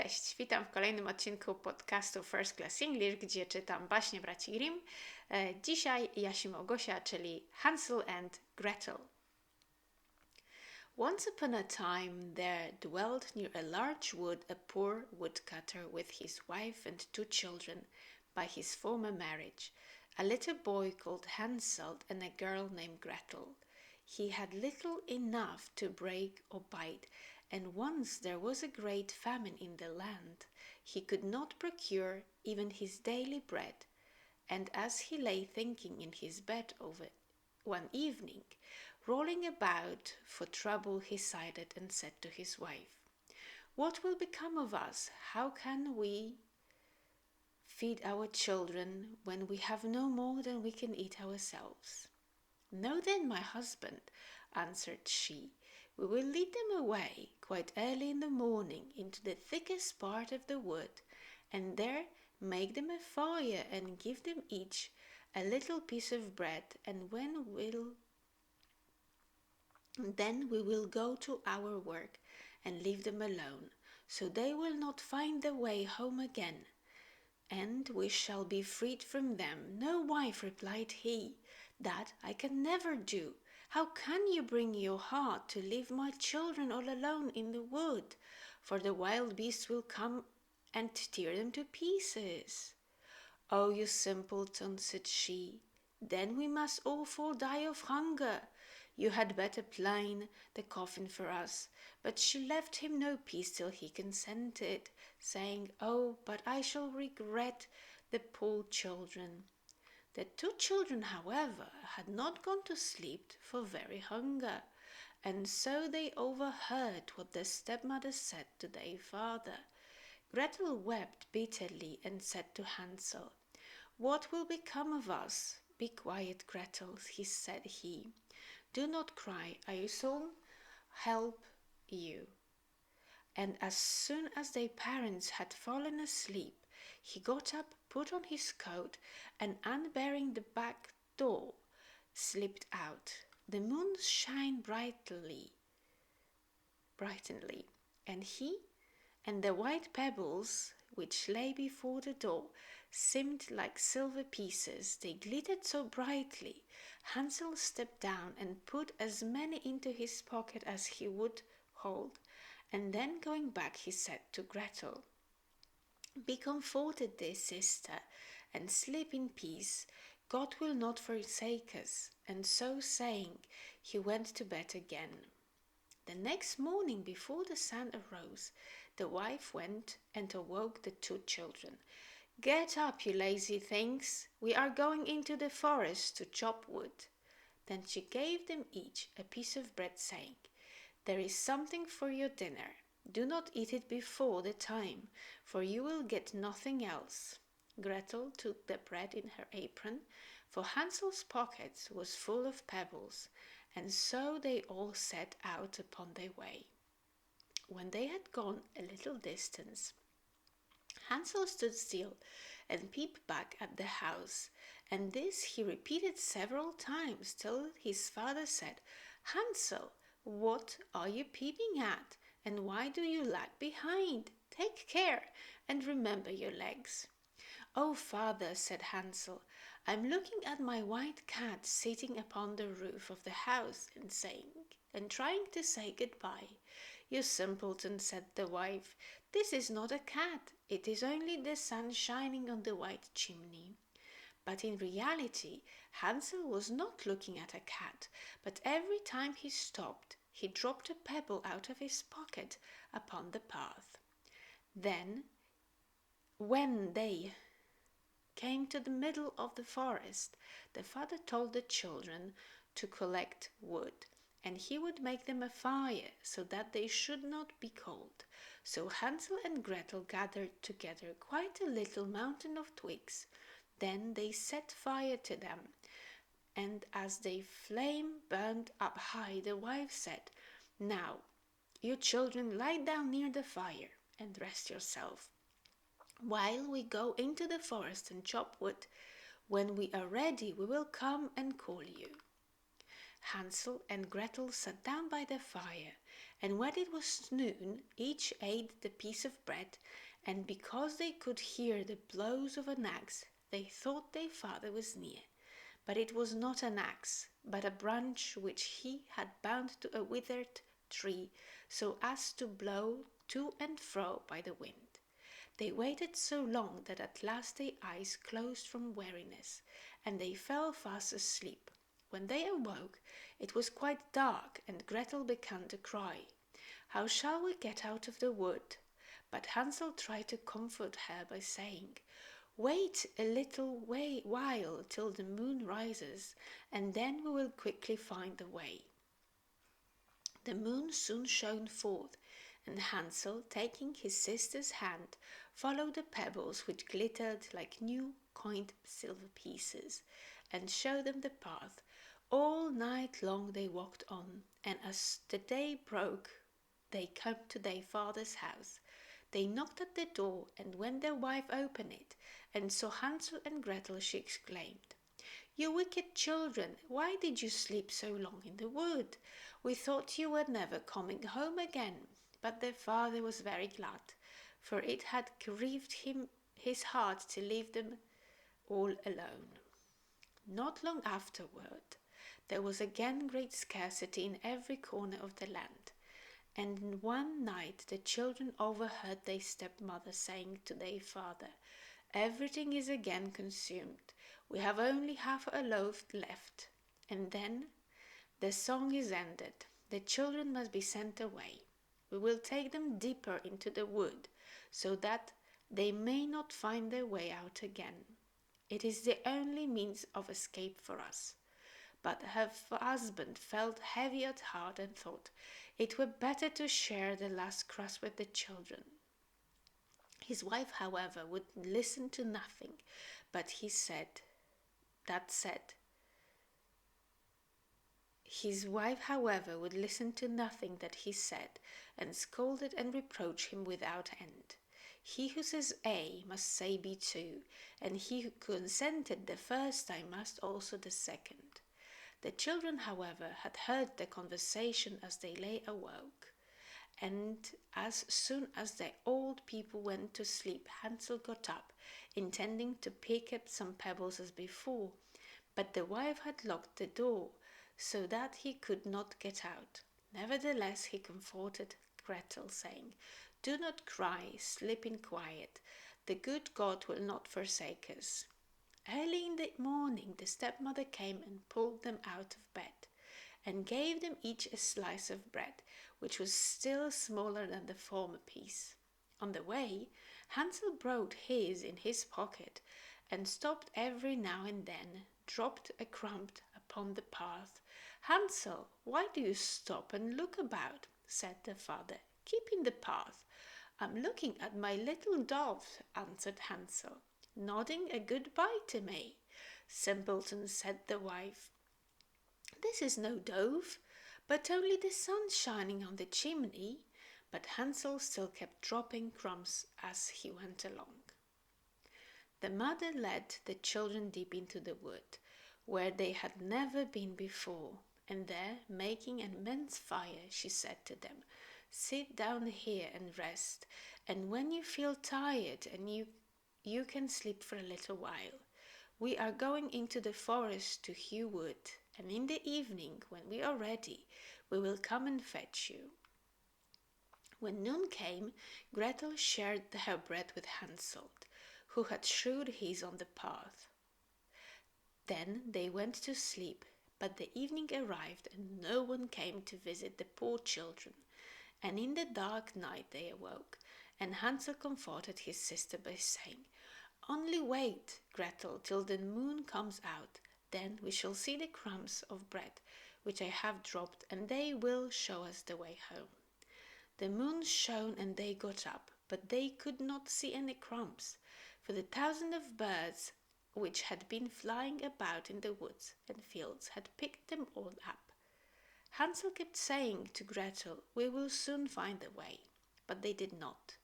Cześć, witam w kolejnym odcinku podcastu First Class English, gdzie czytam baśnie braci Grimm. Dzisiaj Jasi Małgosia, czyli Hansel and Gretel. Once upon a time there dwelt near a large wood a poor woodcutter with his wife and 2 children by his former marriage, a little boy called Hansel and a girl named Gretel. He had little enough to break or bite, and once there was a great famine in the land. He could not procure even his daily bread, and as he lay thinking in his bed over one evening, rolling about for trouble, he sighed and said to his wife, "What will become of us? How can we feed our children when we have no more than we can eat ourselves?" "No then, my husband," answered she, "we will lead them away quite early in the morning into the thickest part of the wood, and there make them a fire and give them each a little piece of bread, and then we will go to our work and leave them alone, so they will not find their way home again, and we shall be freed from them." "No, wife," replied he, "that I can never do. How can you bring your heart to leave my children all alone in the wood? For the wild beasts will come and tear them to pieces." "Oh, you simpleton," said she, "then we must all 4 die of hunger. You had better plane the coffin for us." But she left him no peace till he consented, saying, "Oh, but I shall regret the poor children." The 2 children, however, had not gone to sleep for very hunger, and so they overheard what their stepmother said to their father. Gretel wept bitterly and said to Hansel, "What will become of us?" "Be quiet, Gretel," said he. "Do not cry, I will soon help you." And as soon as their parents had fallen asleep, he got up, put on his coat, and unbarring the back door, slipped out. The moon shined brightly, and he and the white pebbles which lay before the door seemed like silver pieces. They glittered so brightly. Hansel stepped down and put as many into his pocket as he would hold, and then going back he said to Gretel, "Be comforted, dear sister, and sleep in peace. God will not forsake us." And so saying, he went to bed again. The next morning, before the sun arose, the wife went and awoke the 2 children. "Get up, you lazy things, we are going into the forest to chop wood." Then she gave them each a piece of bread, saying, "There is something for your dinner. Do not eat it before the time, for you will get nothing else." Gretel took the bread in her apron, for Hansel's pocket was full of pebbles, and so they all set out upon their way. When they had gone a little distance, Hansel stood still and peeped back at the house, and this he repeated several times till his father said, "Hansel, what are you peeping at, and why do you lag behind? Take care and remember your legs." "Oh, father," said Hansel, "I'm looking at my white cat sitting upon the roof of the house and trying to say goodbye." "You simpleton," said the wife, "this is not a cat, it is only the sun shining on the white chimney." But in reality, Hansel was not looking at a cat, but every time he stopped, he dropped a pebble out of his pocket upon the path. Then, when they came to the middle of the forest, the father told the children to collect wood, and he would make them a fire so that they should not be cold. So Hansel and Gretel gathered together quite a little mountain of twigs. Then they set fire to them, and as the flame burned up high, the wife said, "Now, you children, lie down near the fire and rest yourself, while we go into the forest and chop wood. When we are ready, we will come and call you." Hansel and Gretel sat down by the fire, And when it was noon, each ate the piece of bread, and because they could hear the blows of an axe, they thought their father was near. But it was not an axe, but a branch which he had bound to a withered tree, so as to blow to and fro by the wind. They waited so long that at last their eyes closed from weariness, and they fell fast asleep. When they awoke, it was quite dark, and Gretel began to cry, "How shall we get out of the wood?" But Hansel tried to comfort her by saying, "Wait a little while till the moon rises, and then we will quickly find the way." The moon soon shone forth, and Hansel, taking his sister's hand, followed the pebbles which glittered like new coined silver pieces, and showed them the path. All night long they walked on, and as the day broke, they came to their father's house. They knocked at the door, and when their wife opened it and saw Hansel and Gretel, she exclaimed, "You wicked children, why did you sleep so long in the wood? We thought you were never coming home again." But their father was very glad, for it had grieved his heart to leave them all alone. Not long afterward, there was again great scarcity in every corner of the land, and one night the children overheard their stepmother saying to their father, "Everything is again consumed. We have only half a loaf left." And then the song is ended. The children must be sent away. We will take them deeper into the wood, so that they may not find their way out again. It is the only means of escape for us. But her husband felt heavy at heart and thought it were better to share the last crust with the children. His wife, however, would listen to nothing, but His wife, however, would listen to nothing that he said, and scolded and reproached him without end. He who says A must say B too, and he who consented the first time must also the second. The children, however, had heard the conversation as they lay awoke, and as soon as the old people went to sleep, Hansel got up, intending to pick up some pebbles as before, but the wife had locked the door, so that he could not get out. Nevertheless, he comforted Gretel, saying, "Do not cry, sleep in quiet. The good God will not forsake us." Early in the morning, the stepmother came and pulled them out of bed, and gave them each a slice of bread, which was still smaller than the former piece. On the way, Hansel brought his in his pocket, and stopped every now and then, dropped a crumb upon the path. "Hansel, why do you stop and look about?" said the father. "Keep in the path." "I'm looking at my little dove," answered Hansel, nodding a good-bye to me. "Simpleton," said the wife, "this is no dove, but only the sun shining on the chimney." But Hansel still kept dropping crumbs as he went along. The mother led the children deep into the wood, where they had never been before, and there, making an immense fire, she said to them, "Sit down here and rest, and when you feel tired and you can sleep for a little while. We are going into the forest to hew wood, and in the evening, when we are ready, we will come and fetch you." When noon came, Gretel shared her bread with Hansel, who had strewed his on the path. Then they went to sleep, but the evening arrived and no one came to visit the poor children, and in the dark night they awoke, and Hansel comforted his sister by saying, "Only wait, Gretel, till the moon comes out, then we shall see the crumbs of bread which I have dropped, and they will show us the way home." The moon shone and they got up, but they could not see any crumbs, for the thousands of birds which had been flying about in the woods and fields had picked them all up. Hansel kept saying to Gretel, "We will soon find the way," but they did not,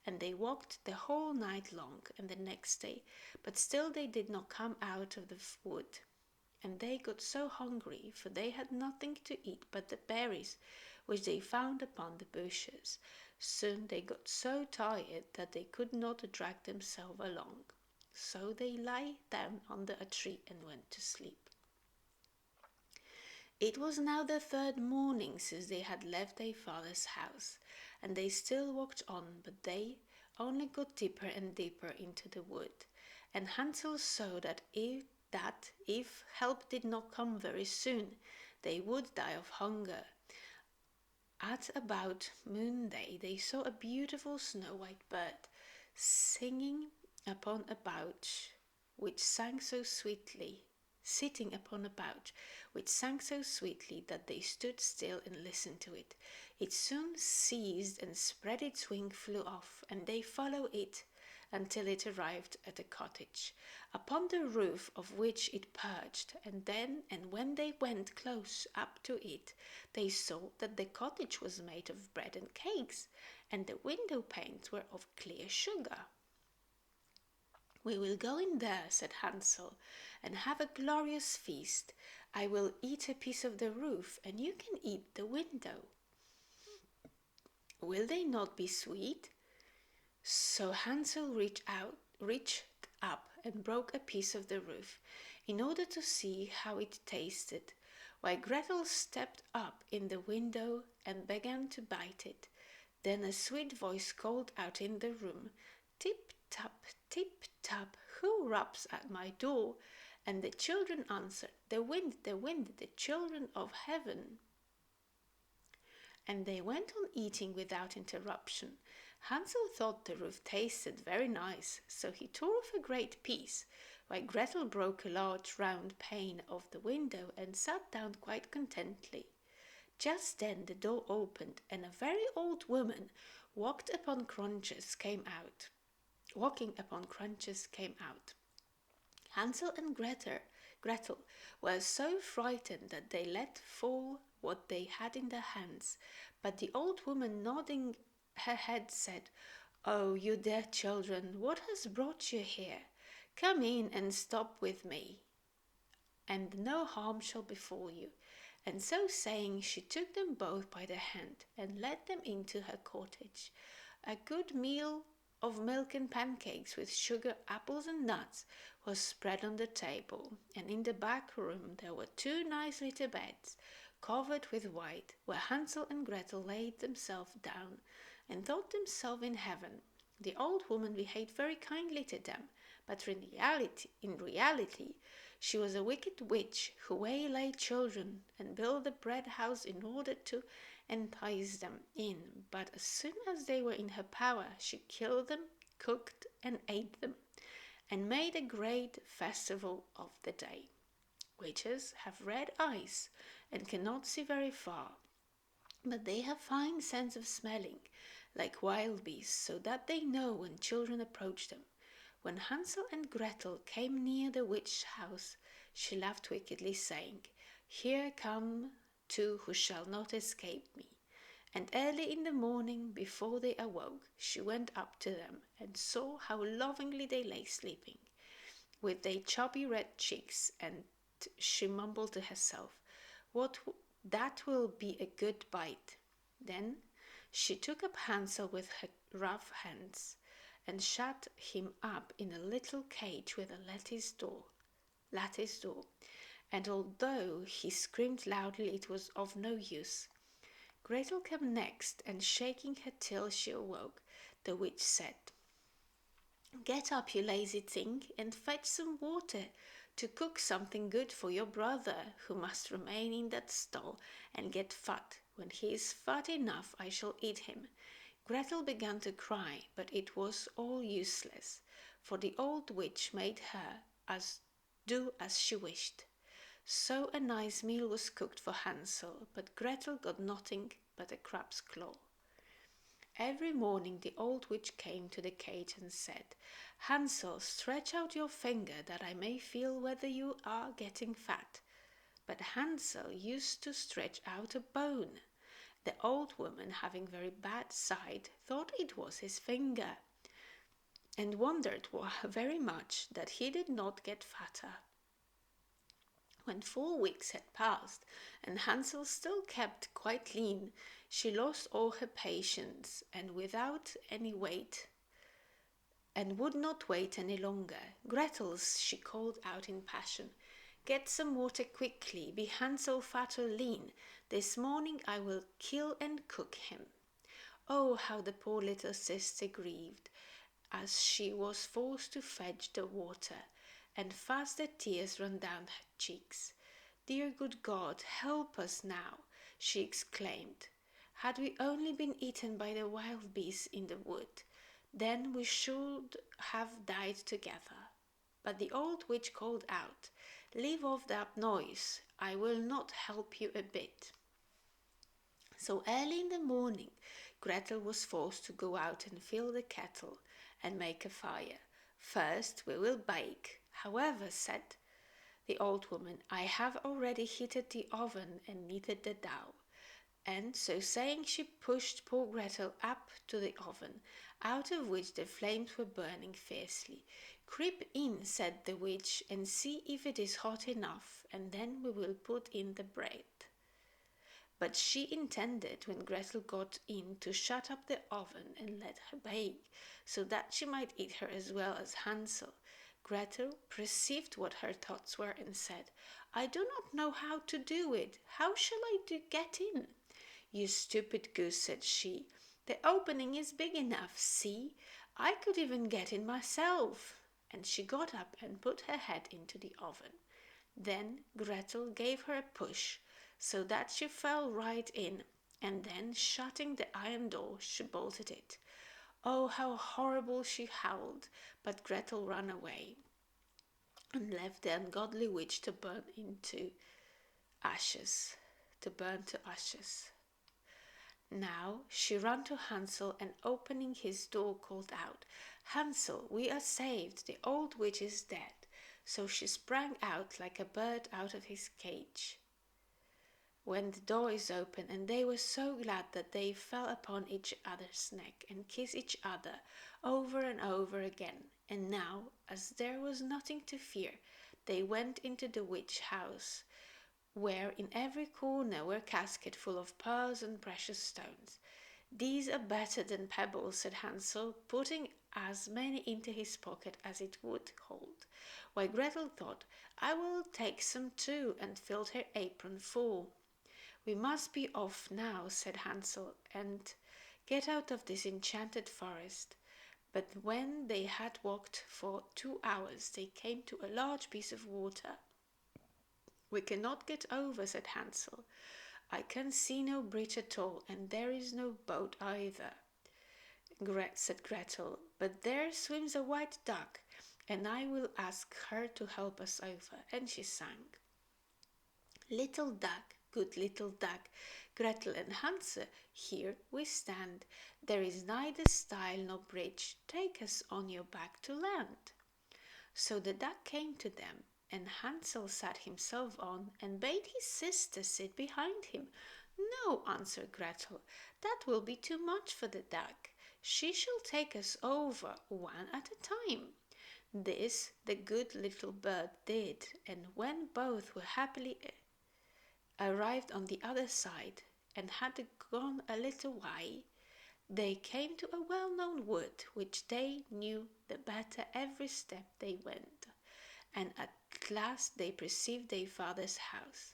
and they walked the whole night long and the next day, but still they did not come out of the wood, and they got so hungry, for they had nothing to eat but the berries which they found upon the bushes. Soon they got so tired that they could not drag themselves along. So they lay down under a tree and went to sleep. It was now the third morning since they had left their father's house, and they still walked on, but they only got deeper and deeper into the wood, and Hansel saw that if help did not come very soon, they would die of hunger. At about noonday they saw a beautiful snow-white bird sitting upon a bough, which sang so sweetly that they stood still and listened to it. It soon ceased and spread its wing, flew off, and they followed it until it arrived at a cottage, upon the roof of which it perched, and when they went close up to it, they saw that the cottage was made of bread and cakes, and the window panes were of clear sugar. "We will go in there," said Hansel, "and have a glorious feast. I will eat a piece of the roof, and you can eat the window. Will they not be sweet?" So Hansel reached up and broke a piece of the roof, in order to see how it tasted, while Gretel stepped up in the window and began to bite it. Then a sweet voice called out in the room, "Tip-tap, tip-tap, who raps at my door?" And the children answered, the wind, the children of heaven." And they went on eating without interruption. Hansel thought the roof tasted very nice, so he tore off a great piece, while Gretel broke a large round pane of the window and sat down quite contentedly. Just then the door opened, and a very old woman walking upon crutches came out. Hansel and Gretel were so frightened that they let fall what they had in their hands, but the old woman, nodding her head, said, "Oh, you dear children, what has brought you here? Come in and stop with me, and no harm shall befall you." And so saying, she took them both by the hand and led them into her cottage. A good meal of milk and pancakes with sugar, apples and nuts was spread on the table, and in the back room there were two nice little beds covered with white, where Hansel and Gretel laid themselves down and thought themselves in heaven. The old woman behaved very kindly to them, but in reality she was a wicked witch who waylaid children and built a bread house in order to entice them in. But as soon as they were in her power, she killed them, cooked and ate them, and made a great festival of the day. Witches have red eyes and cannot see very far, but they have fine sense of smelling, like wild beasts, so that they know when children approach them. When Hansel and Gretel came near the witch's house, she laughed wickedly, saying, "Here come two who shall not escape me." And early in the morning, before they awoke, she went up to them and saw how lovingly they lay sleeping, with their chubby red cheeks, and she mumbled to herself, that will be a good bite." Then she took up Hansel with her rough hands and shut him up in a little cage with a lattice door. And although he screamed loudly, it was of no use. Gretel came next, and shaking her till she awoke, the witch said, "Get up, you lazy thing, and fetch some water to cook something good for your brother, who must remain in that stall and get fat. When he is fat enough, I shall eat him." Gretel began to cry, but it was all useless, for the old witch made her do as she wished. So a nice meal was cooked for Hansel, but Gretel got nothing but a crab's claw. Every morning the old witch came to the cage and said, "Hansel, stretch out your finger that I may feel whether you are getting fat." But Hansel used to stretch out a bone. The old woman, having very bad sight, thought it was his finger, and wondered very much that he did not get fatter. When 4 weeks had passed, and Hansel still kept quite lean, She lost all her patience and without any wait and would not wait any longer. Gretel, she called out in passion, get some water quickly, be Hansel fat or lean. This morning I will kill and cook him. Oh, how the poor little sister grieved as she was forced to fetch the water, and fast the tears ran down her cheeks. Dear good God, help us now, she exclaimed. Had we only been eaten by the wild beasts in the wood, then we should have died together. But the old witch called out, leave off that noise, I will not help you a bit. So early in the morning, Gretel was forced to go out and fill the kettle and make a fire. First we will bake. However, said the old woman, I have already heated the oven and kneaded the dough. And so saying, she pushed poor Gretel up to the oven, out of which the flames were burning fiercely. Creep in, said the witch, and see if it is hot enough, and then we will put in the bread. But she intended, when Gretel got in, to shut up the oven and let her bake, so that she might eat her as well as Hansel. Gretel perceived what her thoughts were and said, I do not know how to do it. How shall I get in? You stupid goose, said she. The opening is big enough. See, I could even get in myself. And she got up and put her head into the oven. Then Gretel gave her a push, so that she fell right in, and then, shutting the iron door, she bolted it. Oh, how horrible, she howled, but Gretel ran away and left the ungodly witch to burn to ashes. Now she ran to Hansel and opening his door called out, Hansel, we are saved, the old witch is dead. So she sprang out like a bird out of his cage when the door is open, and they were so glad that they fell upon each other's neck and kissed each other over and over again. And now, as there was nothing to fear, they went into the witch house, where in every corner were caskets full of pearls and precious stones. These are better than pebbles, said Hansel, putting as many into his pocket as it would hold, while Gretel thought, I will take some too, and filled her apron full. We must be off now, said Hansel, and get out of this enchanted forest. But when they had walked for 2 hours, they came to a large piece of water. We cannot get over, said Hansel. I can see no bridge at all, and there is no boat either, said Gretel. But there swims a white duck, and I will ask her to help us over. And she sang, Little duck, good little duck, Gretel and Hansel, here we stand. There is neither stile nor bridge, take us on your back to land. So the duck came to them, and Hansel sat himself on, and bade his sister sit behind him. No, answered Gretel, that will be too much for the duck. She shall take us over, one at a time. This the good little bird did, and when both were happily arrived on the other side, and had gone a little way, they came to a well-known wood, which they knew the better every step they went, and at last they perceived their father's house.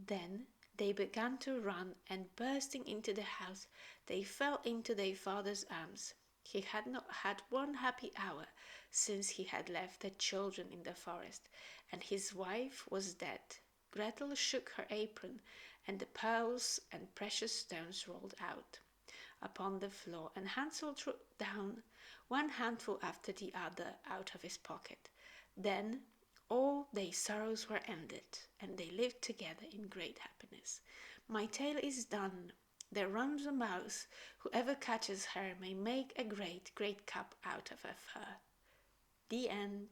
Then they began to run, and bursting into the house, they fell into their father's arms. He had not had one happy hour since he had left the children in the forest, and his wife was dead. Gretel shook her apron, and the pearls and precious stones rolled out upon the floor, and Hansel threw down one handful after the other out of his pocket. Then all their sorrows were ended, and they lived together in great happiness. My tale is done. There runs a mouse. Whoever catches her may make a great, great cup out of her fur. The end.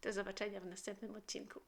Do zobaczenia w następnym odcinku.